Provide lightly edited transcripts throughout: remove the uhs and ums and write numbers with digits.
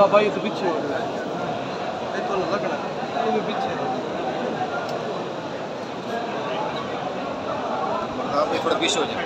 भाई तो पीछे हो रहा है, तो लग रहा है वो भी पीछे आप थोड़ा पीछे हो जाए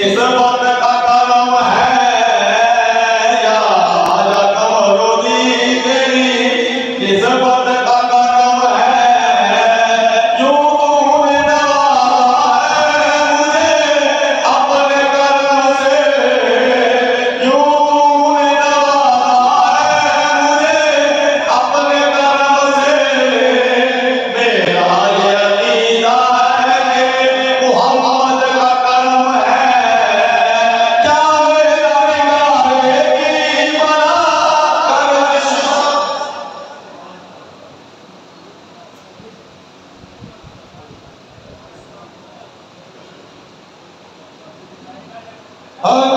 It's about एक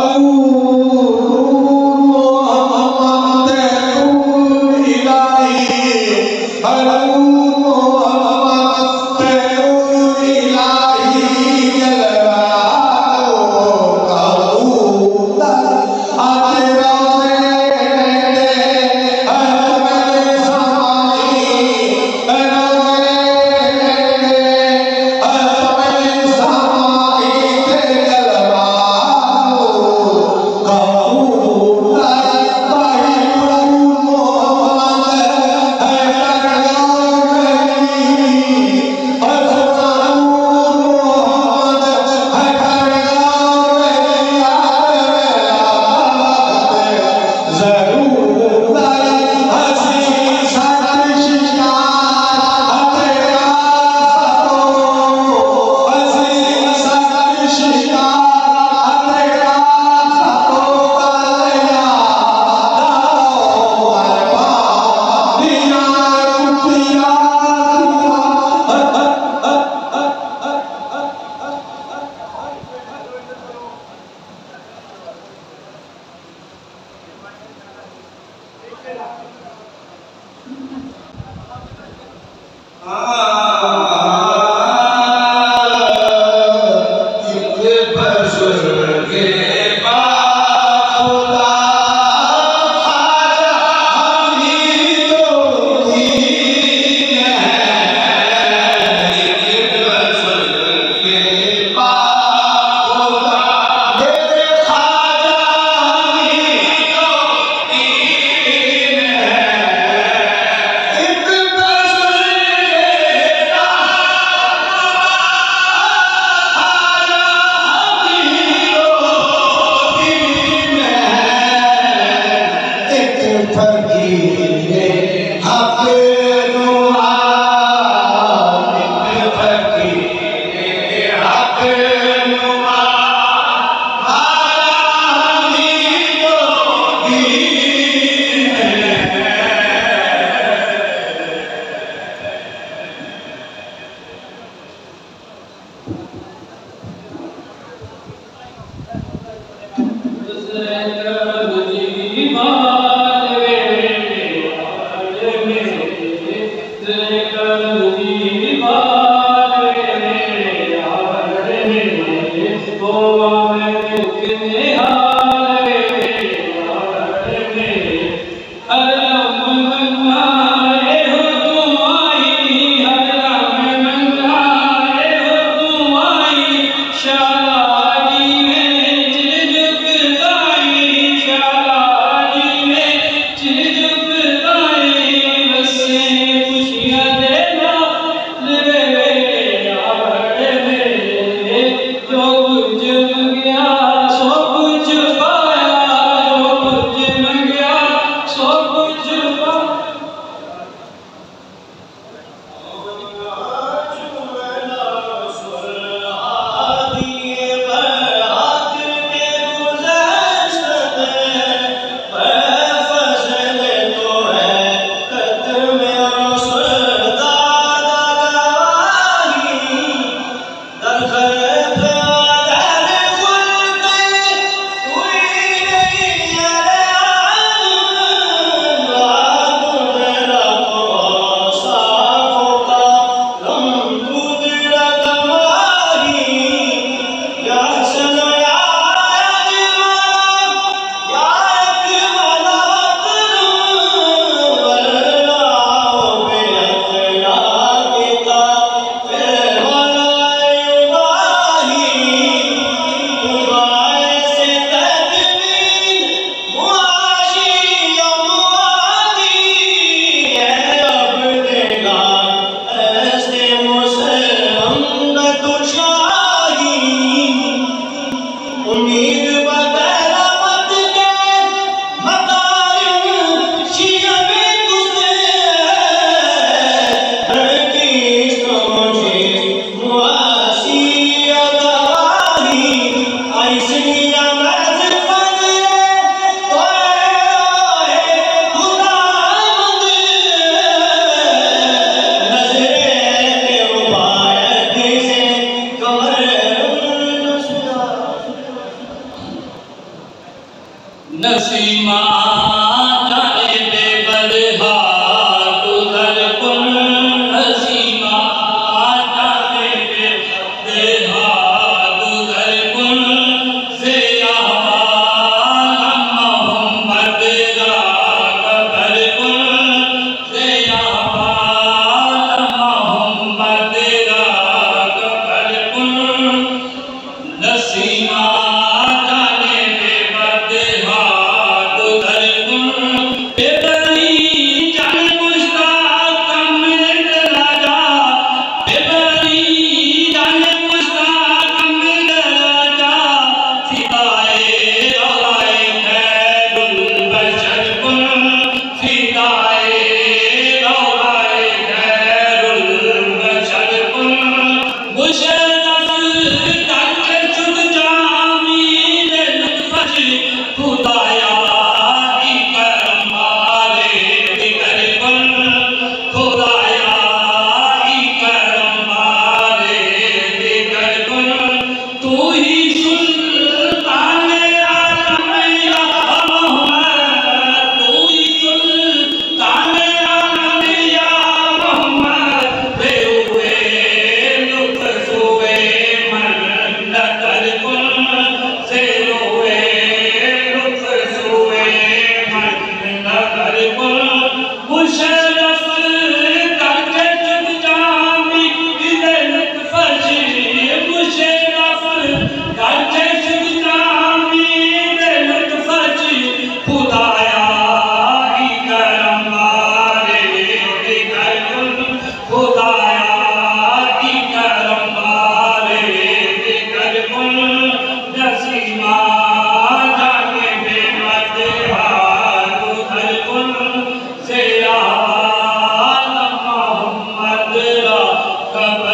बात